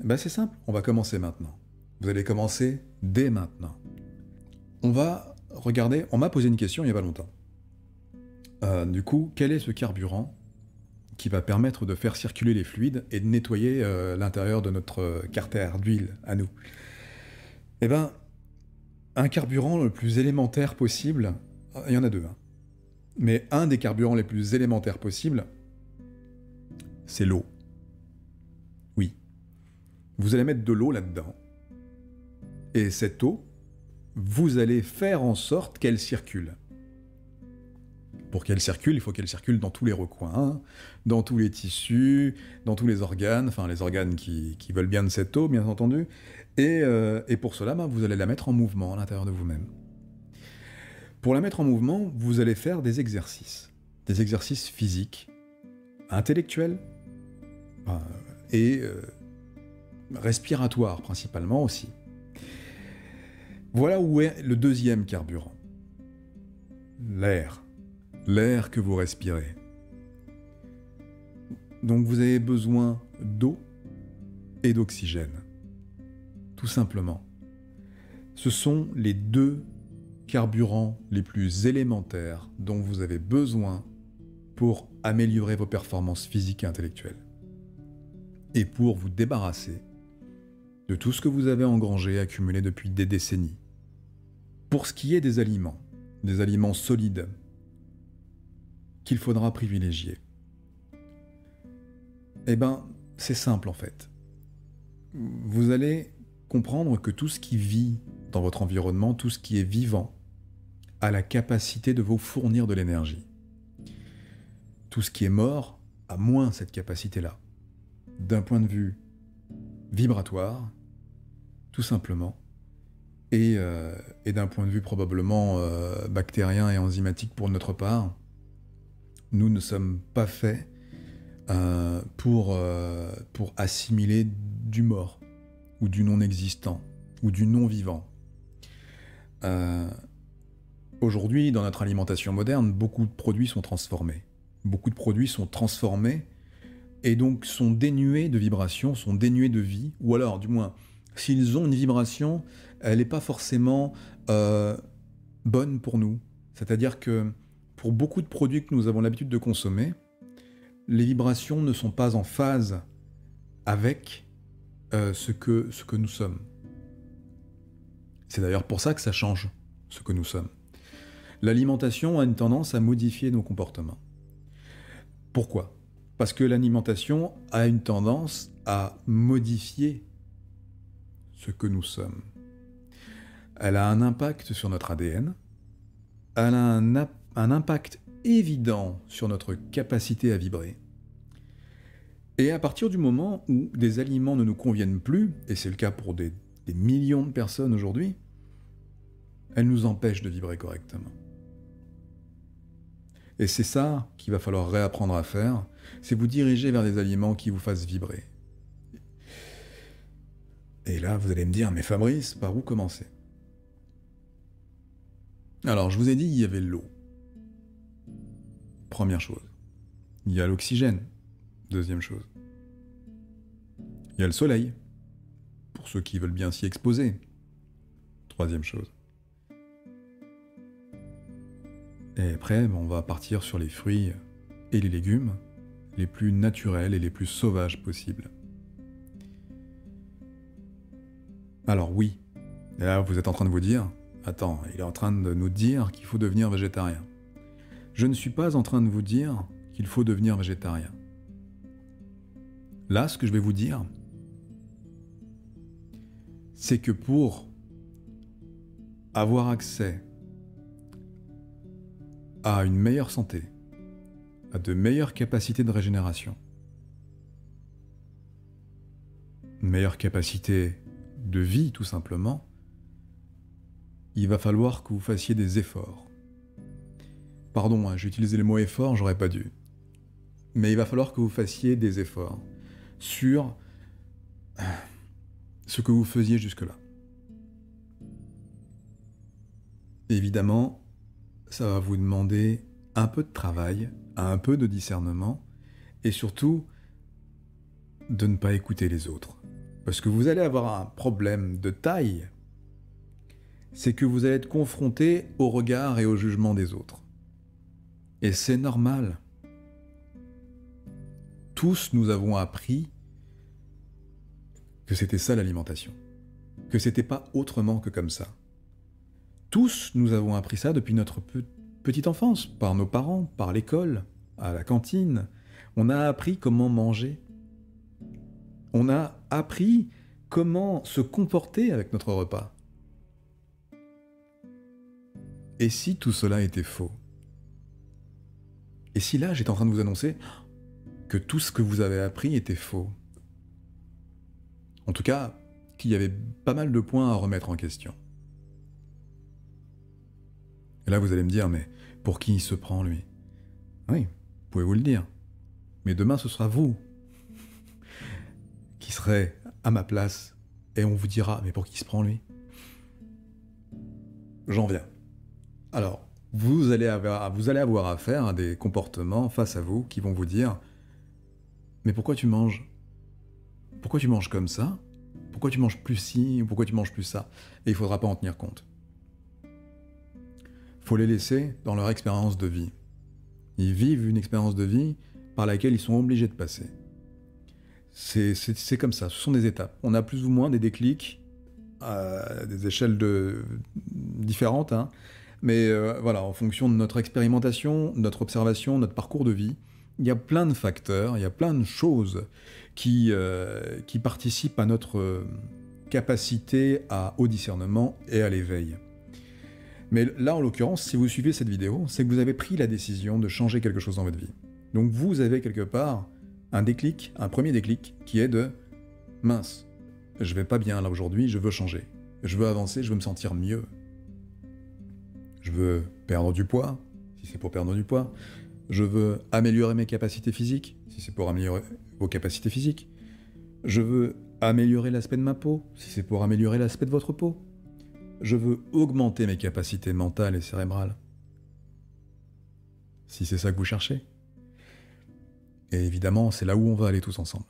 Ben c'est simple, on va commencer maintenant. Vous allez commencer dès maintenant. On va regarder, on m'a posé une question il n'y a pas longtemps. Du coup, quel est ce carburant qui va permettre de faire circuler les fluides et de nettoyer l'intérieur de notre carter d'huile à nous? Eh ben, un carburant le plus élémentaire possible, il y en a deux, hein. Mais un des carburants les plus élémentaires possibles, c'est l'eau. Oui. Vous allez mettre de l'eau là-dedans. Et cette eau, vous allez faire en sorte qu'elle circule. Pour qu'elle circule, il faut qu'elle circule dans tous les recoins, dans tous les tissus, dans tous les organes, enfin les organes qui veulent bien de cette eau, bien entendu. Et pour cela, vous allez la mettre en mouvement à l'intérieur de vous-même. Pour la mettre en mouvement, vous allez faire des exercices physiques, intellectuels et respiratoires principalement aussi. Voilà où est le deuxième carburant. L'air. L'air que vous respirez. Donc vous avez besoin d'eau et d'oxygène. Tout simplement. Ce sont les deux carburants les plus élémentaires dont vous avez besoin pour améliorer vos performances physiques et intellectuelles. Et pour vous débarrasser de tout ce que vous avez engrangé, accumulé depuis des décennies. Pour ce qui est des aliments solides, qu'il faudra privilégier, eh ben, c'est simple en fait. Vous allez comprendre que tout ce qui vit dans votre environnement, tout ce qui est vivant, a la capacité de vous fournir de l'énergie. Tout ce qui est mort a moins cette capacité-là. D'un point de vue vibratoire, tout simplement, et d'un point de vue probablement bactérien et enzymatique pour notre part, nous ne sommes pas faits pour assimiler du mort, ou du non-existant, ou du non-vivant. Aujourd'hui, dans notre alimentation moderne, beaucoup de produits sont transformés. Beaucoup de produits sont transformés, et donc sont dénués de vibrations, sont dénués de vie, ou alors, du moins, s'ils ont une vibration, elle n'est pas forcément bonne pour nous. C'est-à-dire que pour beaucoup de produits que nous avons l'habitude de consommer, les vibrations ne sont pas en phase avec ce que nous sommes. C'est d'ailleurs pour ça que ça change ce que nous sommes. L'alimentation a une tendance à modifier nos comportements. Pourquoi ? Parce que l'alimentation a une tendance à modifier ce que nous sommes. Elle a un impact sur notre ADN, elle a un impact évident sur notre capacité à vibrer. Et à partir du moment où des aliments ne nous conviennent plus, et c'est le cas pour des millions de personnes aujourd'hui, elles nous empêchent de vibrer correctement. Et c'est ça qu'il va falloir réapprendre à faire, c'est vous diriger vers des aliments qui vous fassent vibrer. Et là, vous allez me dire, mais Fabrice, par où commencer ? Alors, je vous ai dit, il y avait l'eau. Première chose. Il y a l'oxygène. Deuxième chose. Il y a le soleil. Pour ceux qui veulent bien s'y exposer. Troisième chose. Et après, on va partir sur les fruits et les légumes les plus naturels et les plus sauvages possibles. Alors oui, et là vous êtes en train de vous dire, attends, il est en train de nous dire qu'il faut devenir végétarien. Je ne suis pas en train de vous dire qu'il faut devenir végétarien. Là, ce que je vais vous dire, c'est que pour avoir accès à une meilleure santé, à de meilleures capacités de régénération, une meilleure capacité de vie tout simplement, il va falloir que vous fassiez des efforts. Pardon, j'ai utilisé le mot effort, j'aurais pas dû. Mais il va falloir que vous fassiez des efforts sur ce que vous faisiez jusque-là. Évidemment, ça va vous demander un peu de travail, un peu de discernement, et surtout, de ne pas écouter les autres. Parce que vous allez avoir un problème de taille, c'est que vous allez être confronté au regard et au jugement des autres. Et c'est normal. Tous nous avons appris que c'était ça l'alimentation, que c'était pas autrement que comme ça. Tous nous avons appris ça depuis notre petite enfance, par nos parents, par l'école, à la cantine. On a appris comment manger. On a appris comment se comporter avec notre repas. Et si tout cela était faux? Et si là, j'étais en train de vous annoncer que tout ce que vous avez appris était faux? En tout cas, qu'il y avait pas mal de points à remettre en question. Et là, vous allez me dire, mais pour qui il se prend, lui? Oui, pouvez-vous le dire. Mais demain, ce sera vous qui serez à ma place et on vous dira, mais pour qui il se prend, lui? J'en viens. Alors, vous allez avoir affaire à des comportements face à vous qui vont vous dire, mais pourquoi tu manges? Pourquoi tu manges comme ça? Pourquoi tu manges plus ci? Pourquoi tu manges plus ça? Et il ne faudra pas en tenir compte. Il faut les laisser dans leur expérience de vie. Ils vivent une expérience de vie par laquelle ils sont obligés de passer. C'est comme ça, ce sont des étapes. On a plus ou moins des déclics à des échelles différentes, hein. Mais voilà, en fonction de notre expérimentation, notre observation, notre parcours de vie, il y a plein de facteurs, il y a plein de choses qui participent à notre capacité au discernement et à l'éveil. Mais là, en l'occurrence, si vous suivez cette vidéo, c'est que vous avez pris la décision de changer quelque chose dans votre vie. Donc vous avez quelque part un déclic, un premier déclic, qui est de « mince, je vais pas bien là aujourd'hui, je veux changer. Je veux avancer, je veux me sentir mieux. Je veux perdre du poids, si c'est pour perdre du poids. Je veux améliorer mes capacités physiques, si c'est pour améliorer vos capacités physiques. Je veux améliorer l'aspect de ma peau, si c'est pour améliorer l'aspect de votre peau. Je veux augmenter mes capacités mentales et cérébrales, si c'est ça que vous cherchez. Et évidemment, c'est là où on va aller tous ensemble.